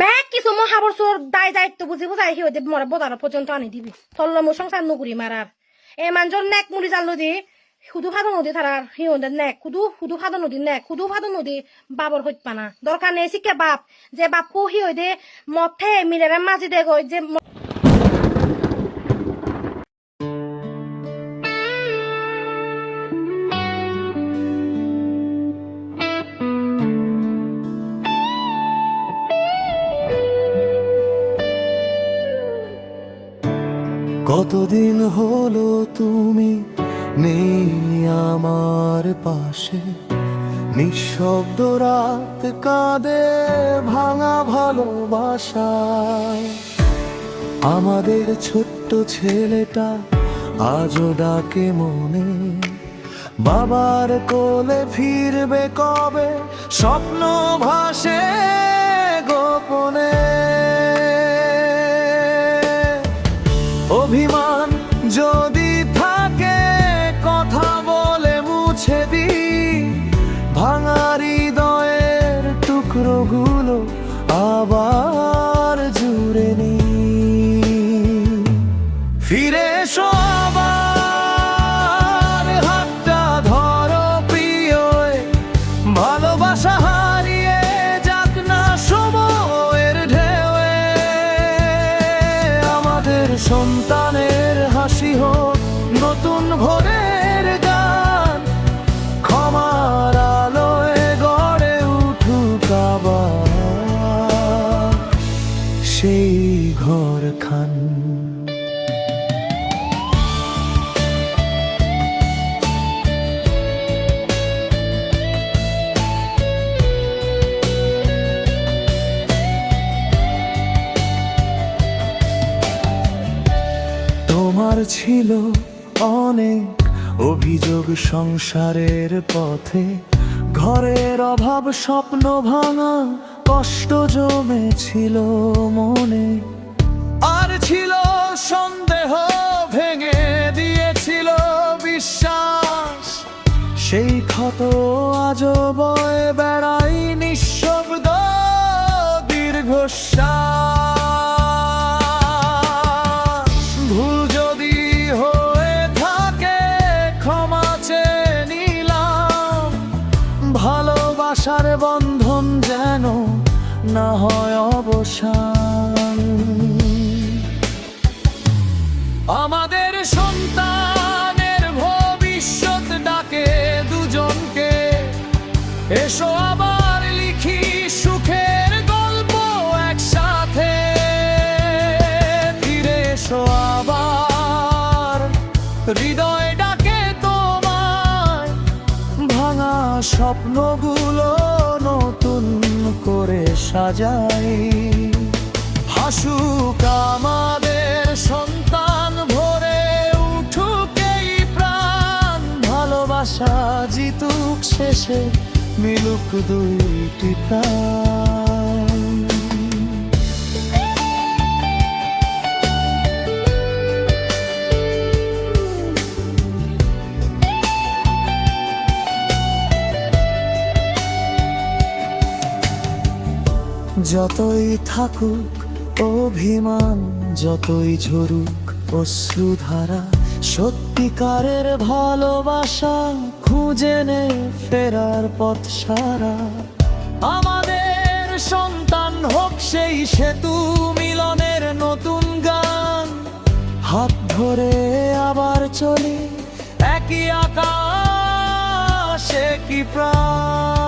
Bag কিছু মহাবর্ষর দায় দায়িত্ব বুঝি বুঝাই হিও দেব মরে বদার পর্যন্ত আনি দিবি তল্ল মো সংসার নকরি মারার এ মানজর নেক মুড়ি জাল নদী শুধু ফাদো নদী থারার হিওদের নেক শুধু ফাদো নদী নেক শুধু ফাদো নদী বাবর হইত পানা দরকার নেই শিখে বাপ যে বাপ কুহি হই দে মথে মিলের মাঝি দে গই যে কতদিন হলো তুমি নেই আমার পাশে, নিঃশব্দ রাত কাঁদে ভাঙা ভালোবাসায়। আমাদের ছোট্ট ছেলেটা আজও ডাকে মনে, বাবার কোলে ফিরবে কবে, স্বপ্ন ভাসে গোপনে। অভিমান যদি থাকে কথা বলে মুছে দি, ভাঙা হৃদয়ের টুকরোগুলো আবার জুড়ে নি। ফিরে এসো আবার, হাতটা ধরো প্রিয়, ভালোবাসা হারিয়ে যাক না সময়ের ঢেউয়ে। আমাদের সন্তানের হাসি হোক নতুন ভোরের গান, ক্ষমার আলোয় গড়ে উঠুক আবার সেই ঘরখান। তোমার ছিল অনেক অভিযোগ সংসারের পথে, ঘরের অভাব, স্বপ্ন ভাঙা, কষ্ট জমেছিল মনে। আর ছিল সন্দেহ, ভেঙে দিয়েছিল বিশ্বাস, সেই ক্ষত আজও বয়ে বেড়াই নিঃশব্দ দীর্ঘশ্বাস। ভুল যদি হয়ে থাকে ক্ষমা চেয়ে নিলাম, ভালোবাসার বন্ধন যেন না হয় অবসান। আমাদের সন্তানের ভবিষ্যৎ ডাকে দুজনকে, এসো আবার লিখি সুখের গল্প একসাথে। ফিরে এসো আবার, হৃদয় ডাকে তোমায়, ভাঙা স্বপ্নগুলো নতুন করে সাজাই। হাসুক আমাদের সন্তান, ভরে উঠুক এই প্রাণ, ভালোবাসা জিতুক শেষে, মিলুক দুইটি প্রাণ। যতই থাকুক অভিমান, যতই ঝরুক অশ্রুধারা, সত্যিকারের ভালোবাসা খুঁজে নে ফেরার পথ সারা। আমাদের সন্তান হোক সেই সেতু মিলনের নতুন গান, হাত ধরে আবার চলি একই আকাশ একই প্রাণ।